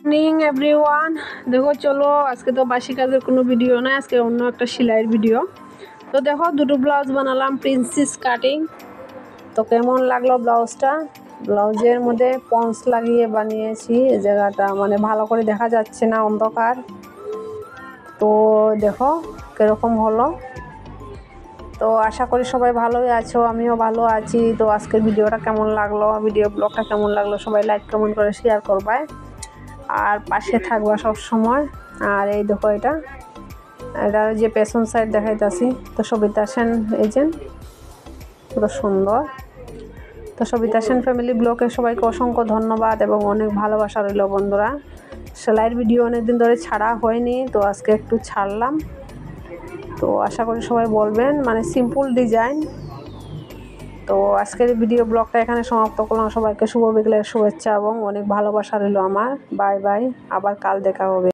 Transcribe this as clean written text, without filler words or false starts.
Morning everyone, দেখো চলো আজকে তো বাসি কাজের কোনো ভিডিও না, আজকে অন্য একটা সেলাইয়ের ভিডিও। তো দেখো দুটো ব্লাউজ বানালাম প্রিন্সেস কাটিং। তো কেমন লাগলো ব্লাউজটা? ব্লাউজের মধ্যে পন্স লাগিয়ে বানিয়েছি, এই জায়গাটা মানে ভালো করে দেখা যাচ্ছে না, অন্ধকার। তো দেখো কীরকম হলো। তো আশা করি সবাই ভালোই আছো, আমিও ভালো আছি। তো আজকের ভিডিওটা কেমন লাগলো, ব্লগটা কেমন লাগলো, সবাই লাইক কমেন্ট করে শেয়ার করবে আর পাশে থাকবা সব সময়। আর এই দেখো এটার যে পেছন সাইড দেখাইতেছি, তো সবিতা সেন এজেন্ট, পুরো সুন্দর। তো সবিতা সেন ফ্যামিলি ব্লগে সবাইকে অসংখ্য ধন্যবাদ এবং অনেক ভালোবাসা রইল বন্ধুরা। সেলাইয়ের ভিডিও অনেকদিন ধরে ছাড়া হয়নি, তো আজকে একটু ছাড়লাম। তো আশা করি সবাই বলবেন, মানে সিম্পল ডিজাইন। তো আজকের ভিডিও ব্লগটা এখানে সমাপ্ত করলাম। সবাইকে শুভ বিকেলের শুভেচ্ছা এবং অনেক ভালোবাসা রইল আমার। বাই বাই, আবার কাল দেখা হবে।